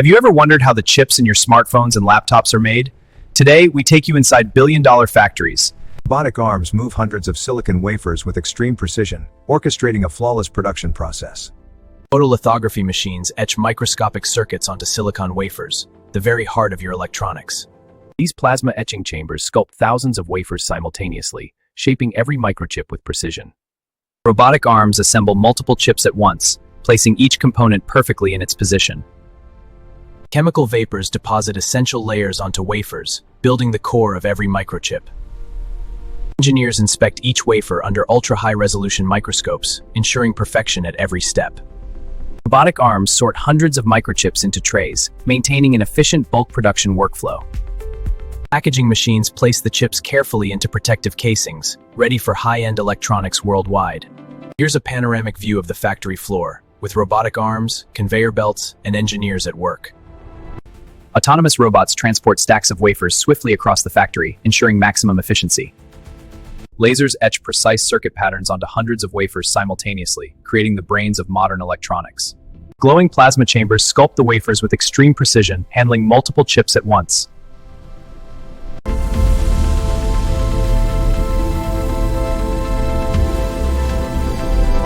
Have you ever wondered how the chips in your smartphones and laptops are made? Today, we take you inside billion-dollar factories. Robotic arms move hundreds of silicon wafers with extreme precision, orchestrating a flawless production process. Photolithography machines etch microscopic circuits onto silicon wafers, the very heart of your electronics. These plasma etching chambers sculpt thousands of wafers simultaneously, shaping every microchip with precision. Robotic arms assemble multiple chips at once, placing each component perfectly in its position. Chemical vapors deposit essential layers onto wafers, building the core of every microchip. Engineers inspect each wafer under ultra-high-resolution microscopes, ensuring perfection at every step. Robotic arms sort hundreds of microchips into trays, maintaining an efficient bulk production workflow. Packaging machines place the chips carefully into protective casings, ready for high-end electronics worldwide. Here's a panoramic view of the factory floor, with robotic arms, conveyor belts, and engineers at work. Autonomous robots transport stacks of wafers swiftly across the factory, ensuring maximum efficiency. Lasers etch precise circuit patterns onto hundreds of wafers simultaneously, creating the brains of modern electronics. Glowing plasma chambers sculpt the wafers with extreme precision, handling multiple chips at once.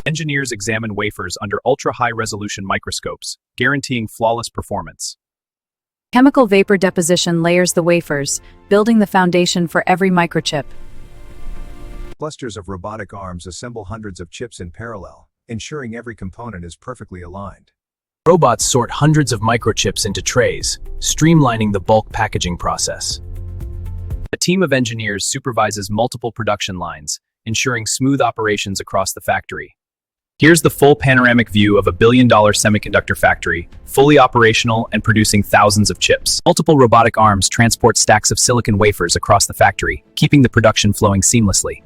Engineers examine wafers under ultra-high-resolution microscopes, guaranteeing flawless performance. Chemical vapor deposition layers the wafers, building the foundation for every microchip. Clusters of robotic arms assemble hundreds of chips in parallel, ensuring every component is perfectly aligned. Robots sort hundreds of microchips into trays, streamlining the bulk packaging process. A team of engineers supervises multiple production lines, ensuring smooth operations across the factory. Here's the full panoramic view of a billion-dollar semiconductor factory, fully operational and producing thousands of chips. Multiple robotic arms transport stacks of silicon wafers across the factory, keeping the production flowing seamlessly.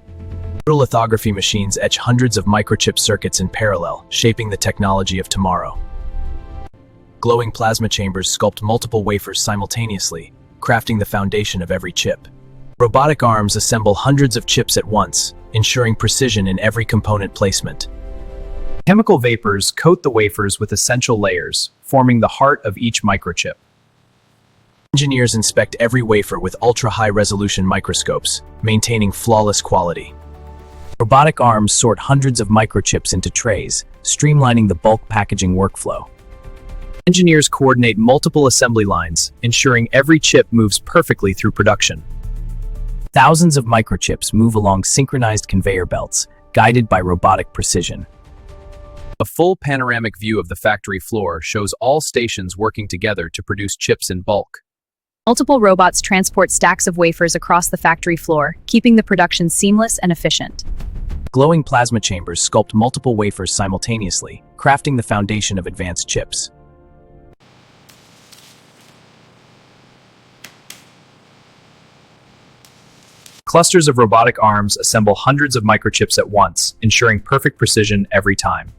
Photolithography machines etch hundreds of microchip circuits in parallel, shaping the technology of tomorrow. Glowing plasma chambers sculpt multiple wafers simultaneously, crafting the foundation of every chip. Robotic arms assemble hundreds of chips at once, ensuring precision in every component placement. Chemical vapors coat the wafers with essential layers, forming the heart of each microchip. Engineers inspect every wafer with ultra-high-resolution microscopes, maintaining flawless quality. Robotic arms sort hundreds of microchips into trays, streamlining the bulk packaging workflow. Engineers coordinate multiple assembly lines, ensuring every chip moves perfectly through production. Thousands of microchips move along synchronized conveyor belts, guided by robotic precision. A full panoramic view of the factory floor shows all stations working together to produce chips in bulk. Multiple robots transport stacks of wafers across the factory floor, keeping the production seamless and efficient. Glowing plasma chambers sculpt multiple wafers simultaneously, crafting the foundation of advanced chips. Clusters of robotic arms assemble hundreds of microchips at once, ensuring perfect precision every time.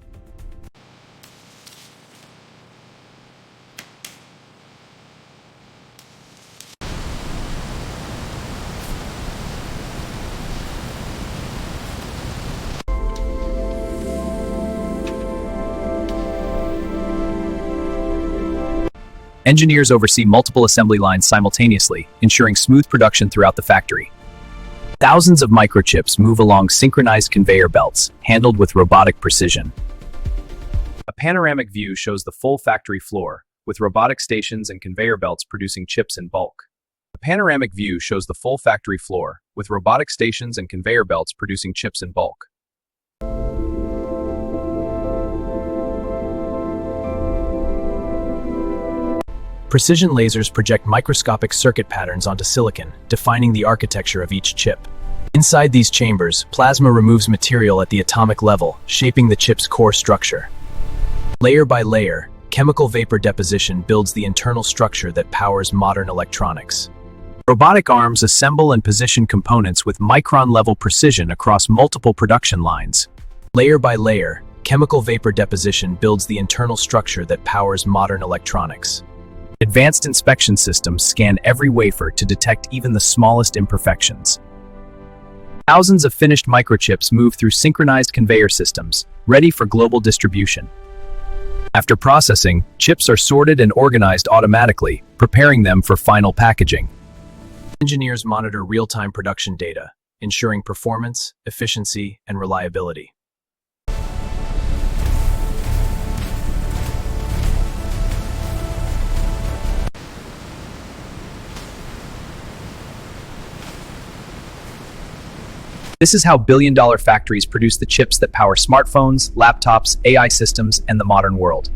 Engineers oversee multiple assembly lines simultaneously, ensuring smooth production throughout the factory. Thousands of microchips move along synchronized conveyor belts, handled with robotic precision. A panoramic view shows the full factory floor, with robotic stations and conveyor belts producing chips in bulk. A panoramic view shows the full factory floor, with robotic stations and conveyor belts producing chips in bulk. Precision lasers project microscopic circuit patterns onto silicon, defining the architecture of each chip. Inside these chambers, plasma removes material at the atomic level, shaping the chip's core structure. Layer by layer, chemical vapor deposition builds the internal structure that powers modern electronics. Robotic arms assemble and position components with micron-level precision across multiple production lines. Layer by layer, chemical vapor deposition builds the internal structure that powers modern electronics. Advanced inspection systems scan every wafer to detect even the smallest imperfections. Thousands of finished microchips move through synchronized conveyor systems, ready for global distribution. After processing, chips are sorted and organized automatically, preparing them for final packaging. Engineers monitor real-time production data, ensuring performance, efficiency, and reliability. This is how billion-dollar factories produce the chips that power smartphones, laptops, AI systems, and the modern world.